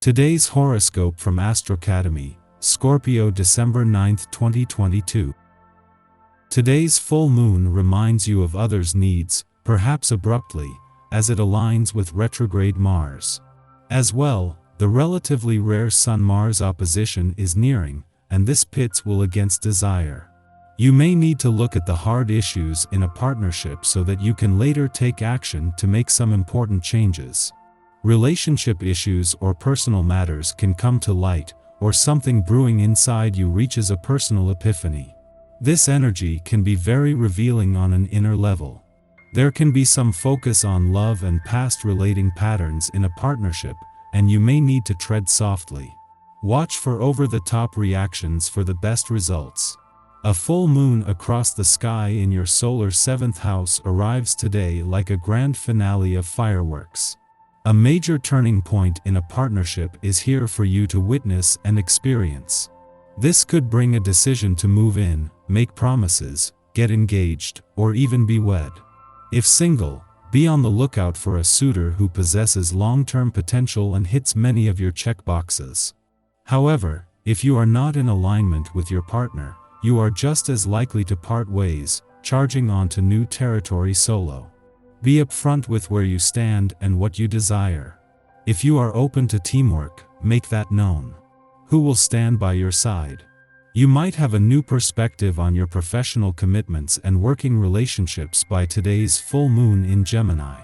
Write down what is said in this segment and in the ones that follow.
Today's horoscope from Astrocademy, Scorpio December 9, 2022. Today's full moon reminds you of others' needs, perhaps abruptly, as it aligns with retrograde Mars. As well, the relatively rare Sun-Mars opposition is nearing, and this pits will against desire. You may need to look at the hard issues in a partnership so that you can later take action to make some important changes. Relationship issues or personal matters can come to light, or something brewing inside you reaches a personal epiphany. This energy can be very revealing on an inner level. There can be some focus on love and past relating patterns in a partnership, and you may need to tread softly. Watch for over-the-top reactions for the best results. A full moon across the sky in your solar 7th house arrives today like a grand finale of fireworks. A major turning point in a partnership is here for you to witness and experience. This could bring a decision to move in, make promises, get engaged, or even be wed. If single, be on the lookout for a suitor who possesses long-term potential and hits many of your checkboxes. However, if you are not in alignment with your partner, you are just as likely to part ways, charging on to new territory solo. Be upfront with where you stand and what you desire. If you are open to teamwork, make that known. Who will stand by your side? You might have a new perspective on your professional commitments and working relationships by today's full moon in Gemini.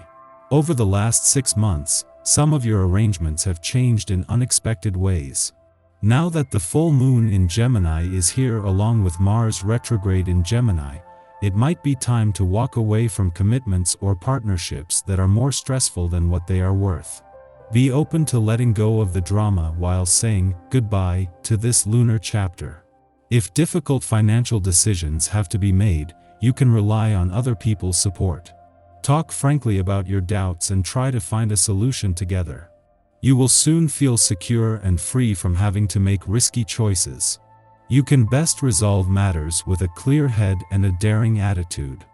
Over the last 6 months, some of your arrangements have changed in unexpected ways. Now that the full moon in Gemini is here along with Mars retrograde in Gemini, it might be time to walk away from commitments or partnerships that are more stressful than what they are worth. Be open to letting go of the drama while saying goodbye to this lunar chapter. If difficult financial decisions have to be made, you can rely on other people's support. Talk frankly about your doubts and try to find a solution together. You will soon feel secure and free from having to make risky choices. You can best resolve matters with a clear head and a daring attitude.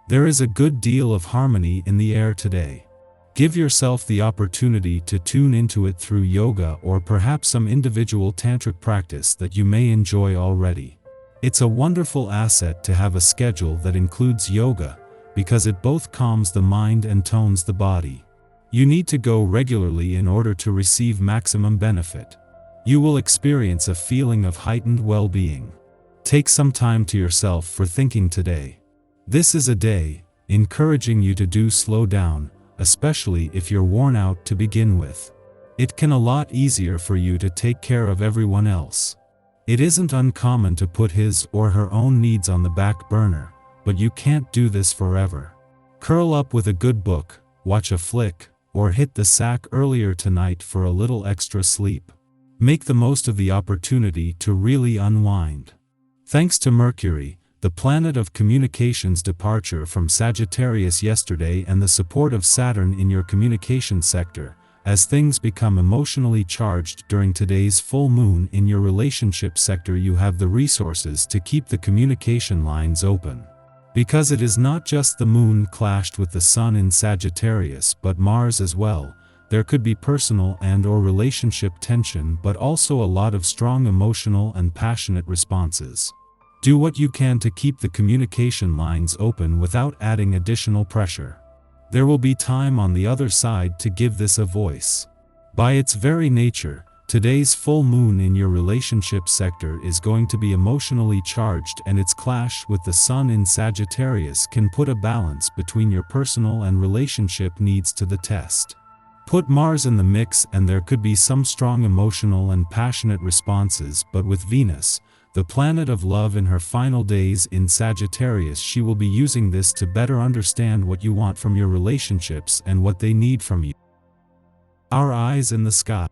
There is a good deal of harmony in the air today. Give yourself the opportunity to tune into it through yoga or perhaps some individual tantric practice that you may enjoy already. It's a wonderful asset to have a schedule that includes yoga, because it both calms the mind and tones the body. You need to go regularly in order to receive maximum benefit. You will experience a feeling of heightened well-being. Take some time to yourself for thinking today. This is a day encouraging you to slow down, especially if you're worn out to begin with. It can a lot easier for you to take care of everyone else. It isn't uncommon to put his or her own needs on the back burner, but you can't do this forever. Curl up with a good book, watch a flick, or hit the sack earlier tonight for a little extra sleep. Make the most of the opportunity to really unwind. Thanks to Mercury, the planet of communications departure from Sagittarius yesterday and the support of Saturn in your communication sector, as things become emotionally charged during today's full moon in your relationship sector, you have the resources to keep the communication lines open. Because it is not just the moon clashed with the sun in Sagittarius but Mars as well, there could be personal and/or relationship tension but also a lot of strong emotional and passionate responses. Do what you can to keep the communication lines open without adding additional pressure. There will be time on the other side to give this a voice. By its very nature, today's full moon in your relationship sector is going to be emotionally charged, and its clash with the sun in Sagittarius can put a balance between your personal and relationship needs to the test. Put Mars in the mix and there could be some strong emotional and passionate responses, but with Venus, the planet of love, in her final days in Sagittarius, she will be using this to better understand what you want from your relationships and what they need from you. Our eyes in the sky.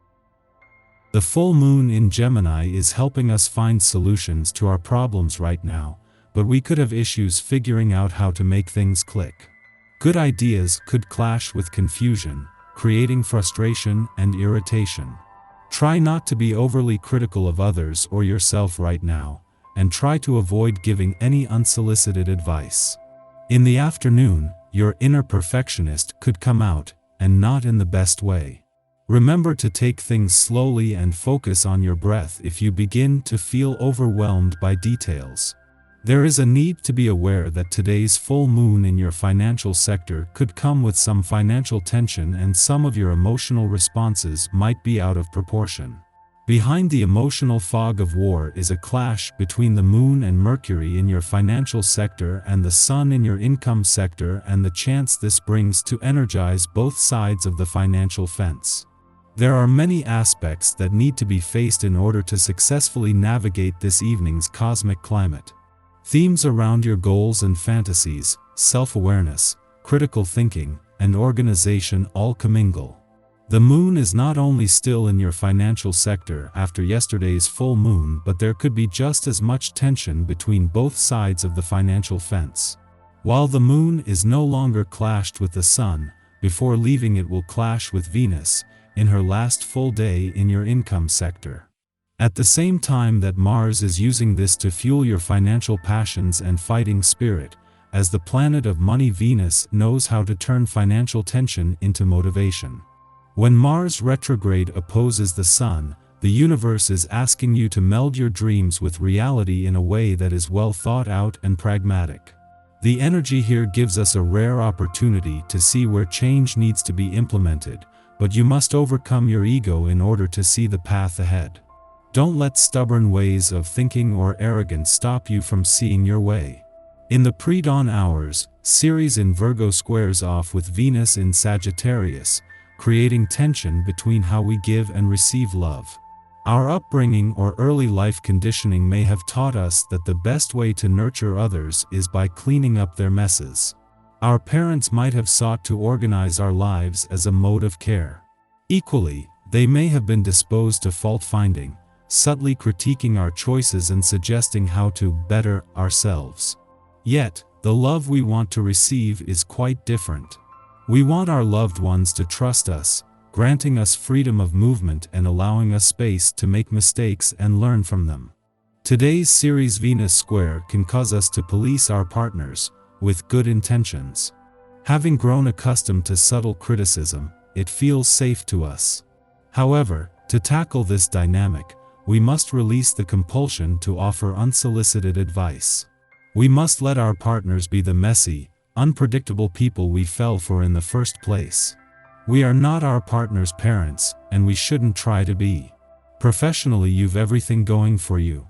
The full moon in Gemini is helping us find solutions to our problems right now, but we could have issues figuring out how to make things click. Good ideas could clash with confusion, creating frustration and irritation. Try not to be overly critical of others or yourself right now, and try to avoid giving any unsolicited advice. In the afternoon, your inner perfectionist could come out, and not in the best way. Remember to take things slowly and focus on your breath if you begin to feel overwhelmed by details. There is a need to be aware that today's full moon in your financial sector could come with some financial tension, and some of your emotional responses might be out of proportion. Behind the emotional fog of war is a clash between the moon and Mercury in your financial sector and the sun in your income sector, and the chance this brings to energize both sides of the financial fence. There are many aspects that need to be faced in order to successfully navigate this evening's cosmic climate. Themes around your goals and fantasies, self-awareness, critical thinking, and organization all commingle. The moon is not only still in your financial sector after yesterday's full moon, but there could be just as much tension between both sides of the financial fence. While the moon is no longer clashed with the sun, before leaving it will clash with Venus in her last full day in your income sector. At the same time that Mars is using this to fuel your financial passions and fighting spirit, as the planet of money, Venus knows how to turn financial tension into motivation. When Mars retrograde opposes the Sun, the universe is asking you to meld your dreams with reality in a way that is well thought out and pragmatic. The energy here gives us a rare opportunity to see where change needs to be implemented, but you must overcome your ego in order to see the path ahead. Don't let stubborn ways of thinking or arrogance stop you from seeing your way. In the pre-dawn hours, Ceres in Virgo squares off with Venus in Sagittarius, creating tension between how we give and receive love. Our upbringing or early life conditioning may have taught us that the best way to nurture others is by cleaning up their messes. Our parents might have sought to organize our lives as a mode of care. Equally, they may have been disposed to fault-finding, subtly critiquing our choices and suggesting how to better ourselves. Yet, the love we want to receive is quite different. We want our loved ones to trust us, granting us freedom of movement and allowing us space to make mistakes and learn from them. Today's Ceres-Venus square can cause us to police our partners with good intentions. Having grown accustomed to subtle criticism, it feels safe to us. However, to tackle this dynamic, we must release the compulsion to offer unsolicited advice. We must let our partners be the messy, unpredictable people we fell for in the first place. We are not our partner's parents, and we shouldn't try to be. Professionally, you've everything going for you.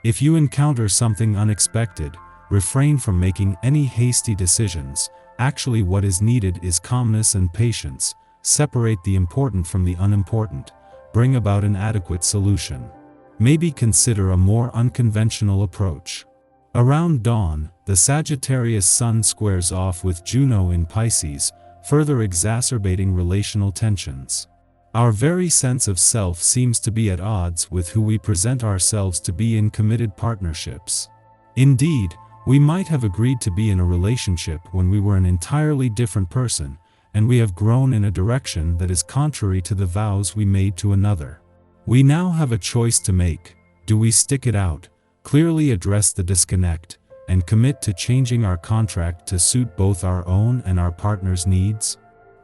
If you encounter something unexpected, refrain from making any hasty decisions. Actually, what is needed is calmness and patience. Separate the important from the unimportant. Bring about an adequate solution. Maybe consider a more unconventional approach. Around dawn, the Sagittarius Sun squares off with Juno in Pisces, further exacerbating relational tensions. Our very sense of self seems to be at odds with who we present ourselves to be in committed partnerships. Indeed, we might have agreed to be in a relationship when we were an entirely different person, and we have grown in a direction that is contrary to the vows we made to another. We now have a choice to make. Do we stick it out, clearly address the disconnect, and commit to changing our contract to suit both our own and our partner's needs?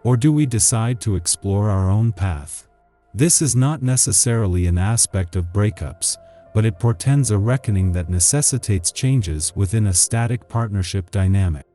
Or do we decide to explore our own path? This is not necessarily an aspect of breakups, but it portends a reckoning that necessitates changes within a static partnership dynamic.